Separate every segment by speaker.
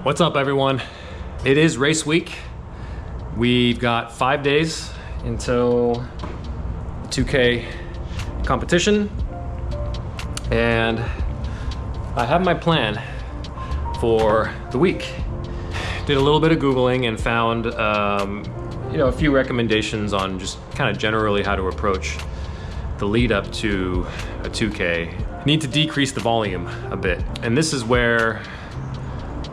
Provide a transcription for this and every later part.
Speaker 1: What's up, everyone? It is race week. We've got 5 days until the 2K competition, and I have my plan for the week. Did a little bit of Googling and found a few recommendations on just kind of generally how to approach the lead up to a 2K. Need to decrease the volume a bit, and this is where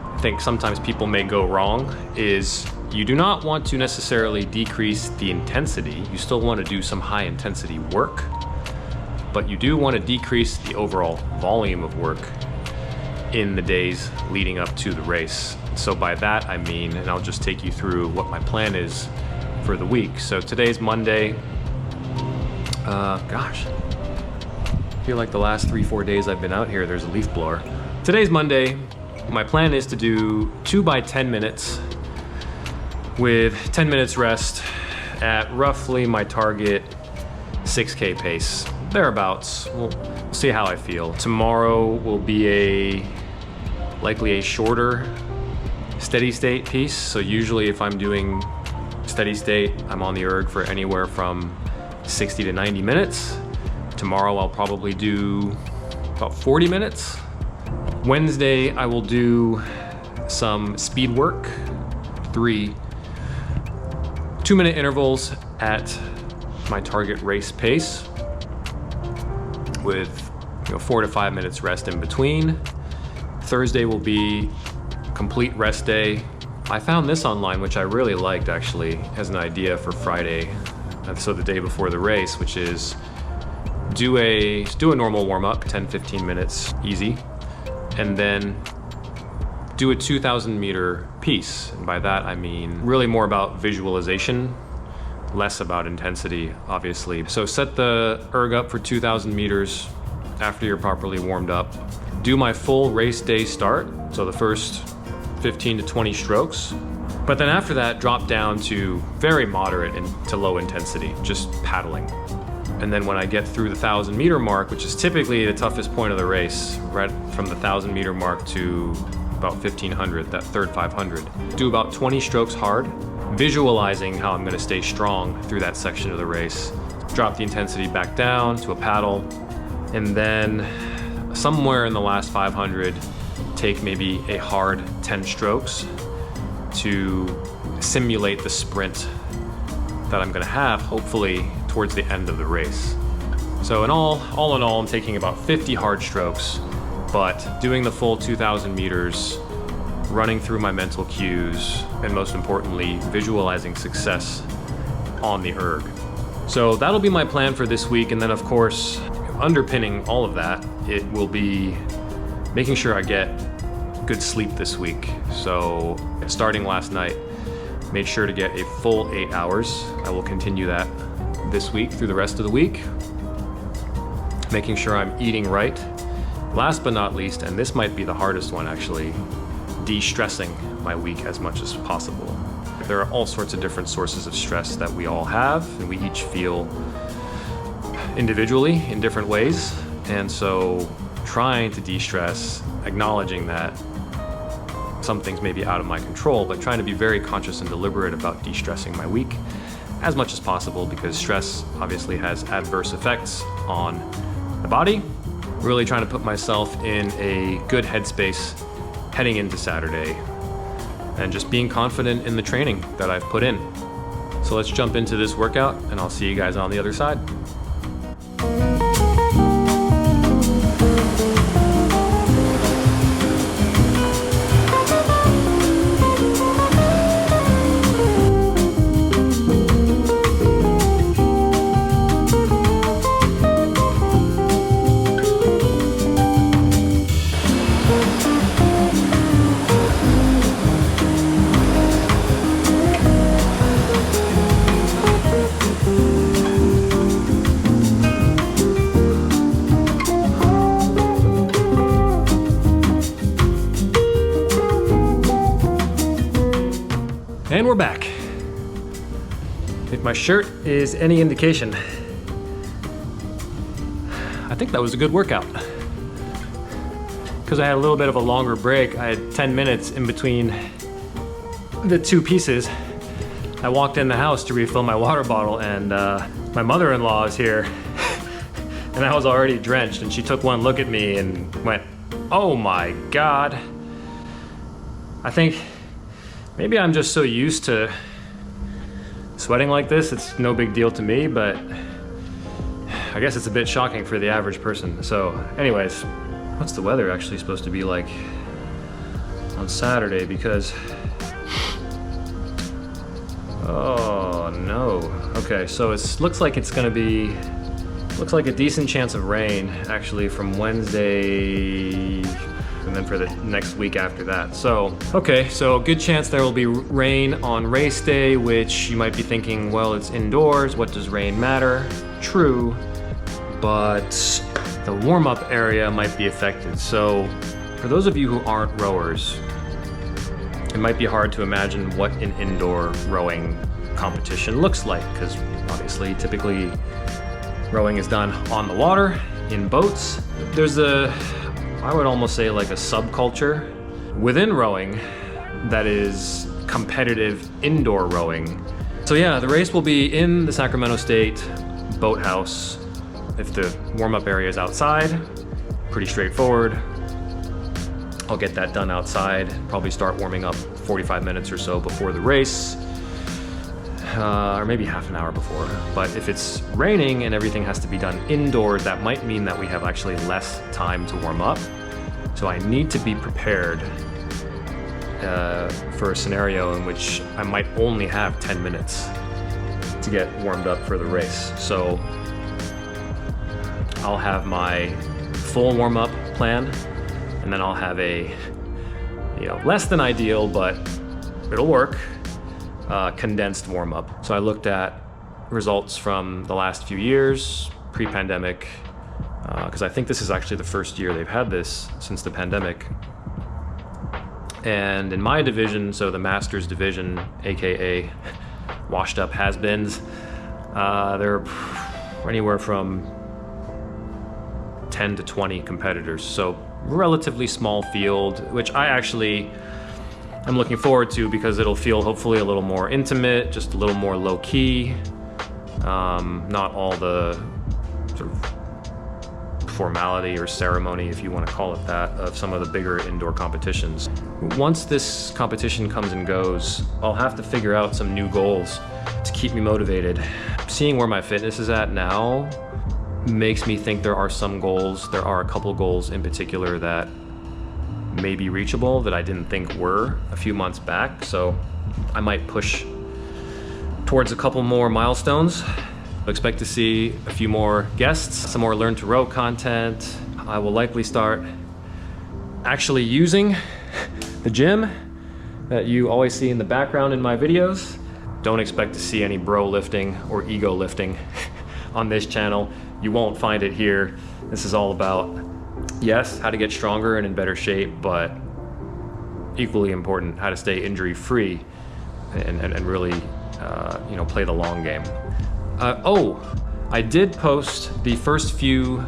Speaker 1: I think sometimes people may go wrong. Is you do not want to necessarily decrease the intensity. You still want to do some high intensity work, but you do want to decrease the overall volume of work in the days leading up to the race. So by that I mean, and I'll just take you through what my plan is for the week. So today's Monday. Gosh, I feel like the last 3-4 days I've been out here, there's a leaf blower. Today's Monday. My plan is to do 2 by 10 minutes with 10 minutes rest at roughly my target 6K pace, thereabouts. We'll see how I feel. Tomorrow will be likely a shorter steady state piece. So usually if I'm doing steady state, I'm on the erg for anywhere from 60 to 90 minutes. Tomorrow I'll probably do about 40 minutes. Wednesday, I will do some speed work, 3 2-minute intervals at my target race pace with 4 to 5 minutes rest in between. Thursday will be complete rest day. I found this online, which I really liked actually, as an idea for Friday, so the day before the race, which is do a normal warm-up, 10-15 minutes, easy. And then do a 2,000 meter piece. And by that, I mean really more about visualization, less about intensity, obviously. So set the erg up for 2,000 meters after you're properly warmed up. Do my full race day start, so the first 15 to 20 strokes. But then after that, drop down to very moderate and to low intensity, just paddling. And then when I get through the 1,000 meter mark, which is typically the toughest point of the race, right from the 1,000 meter mark to about 1,500, that third 500, do about 20 strokes hard, visualizing how I'm gonna stay strong through that section of the race. Drop the intensity back down to a paddle, and then somewhere in the last 500, take maybe a hard 10 strokes to simulate the sprint that I'm gonna have, hopefully, towards the end of the race. So all in all, I'm taking about 50 hard strokes, but doing the full 2,000 meters, running through my mental cues, and most importantly, visualizing success on the erg. So that'll be my plan for this week. And then of course, underpinning all of that, it will be making sure I get good sleep this week. So starting last night, made sure to get a full 8 hours. I will continue that this week through the rest of the week. Making sure I'm eating right. Last but not least, and this might be the hardest one actually, de-stressing my week as much as possible. There are all sorts of different sources of stress that we all have, and we each feel individually in different ways. And so trying to de-stress, acknowledging that some things may be out of my control, but trying to be very conscious and deliberate about de-stressing my week as much as possible, because stress obviously has adverse effects on the body. Really trying to put myself in a good headspace heading into Saturday, and just being confident in the training that I've put in. So let's jump into this workout, and I'll see you guys on the other side. And we're back. If my shirt is any indication, I think that was a good workout. because I had a little bit of a longer break, I had 10 minutes in between the two pieces. I walked in the house to refill my water bottle, and my mother-in-law is here. And I was already drenched, and she took one look at me and went, "Oh my God." I think maybe I'm just so used to sweating like this, it's no big deal to me, but I guess it's a bit shocking for the average person. So anyways, what's the weather actually supposed to be like on Saturday? Because, oh no. Okay, so it looks like it's gonna be, looks like a decent chance of rain actually from Wednesday and then for the next week after that. So, okay, so good chance there will be rain on race day, which you might be thinking, well, it's indoors, what does rain matter? True, but the warm-up area might be affected. So for those of you who aren't rowers, it might be hard to imagine what an indoor rowing competition looks like, because obviously, typically, rowing is done on the water, in boats. There's I would almost say like a subculture within rowing that is competitive indoor rowing. So yeah, the race will be in the Sacramento State boathouse. If the warm-up area is outside, pretty straightforward. I'll get that done outside, probably start warming up 45 minutes or so before the race. Or maybe half an hour before. But if it's raining and everything has to be done indoors, that might mean that we have actually less time to warm up. So I need to be prepared for a scenario in which I might only have 10 minutes to get warmed up for the race. So I'll have my full warm-up plan, and then I'll have a, less than ideal, but it'll work, condensed warm-up. So I looked at results from the last few years, pre-pandemic, because I think this is actually the first year they've had this since the pandemic. And in my division, so the Masters division, AKA washed up has-beens, there are anywhere from 10 to 20 competitors. So relatively small field, which I actually am looking forward to because it'll feel hopefully a little more intimate, just a little more low-key. Not all the sort of formality or ceremony, if you want to call it that, of some of the bigger indoor competitions. Once this competition comes and goes, I'll have to figure out some new goals to keep me motivated. Seeing where my fitness is at now makes me think there are some goals, there are a couple goals in particular that may be reachable that I didn't think were a few months back. So I might push towards a couple more milestones. Expect to see a few more guests, some more Learn to Row content. I will likely start actually using the gym that you always see in the background in my videos. Don't expect to see any bro lifting or ego lifting on this channel. You won't find it here. This is all about, yes, how to get stronger and in better shape, but equally important, how to stay injury-free and really, play the long game. I did post the first few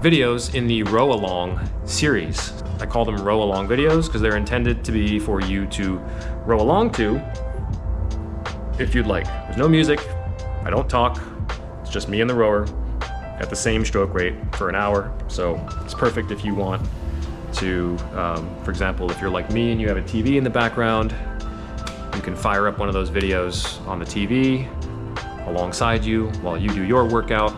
Speaker 1: videos in the Row Along series. I call them Row Along videos because they're intended to be for you to row along to if you'd like. There's no music, I don't talk, it's just me and the rower at the same stroke rate for an hour. So it's perfect if you want to, for example, if you're like me and you have a TV in the background, you can fire up one of those videos on the TV alongside you while you do your workout,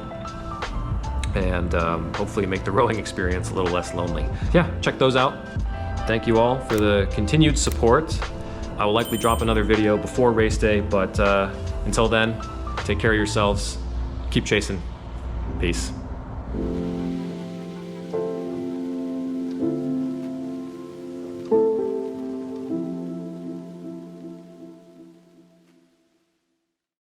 Speaker 1: and hopefully make the rowing experience a little less lonely. Yeah, check those out. Thank you all for the continued support. I will likely drop another video before race day, but until then, take care of yourselves, keep chasing. Peace.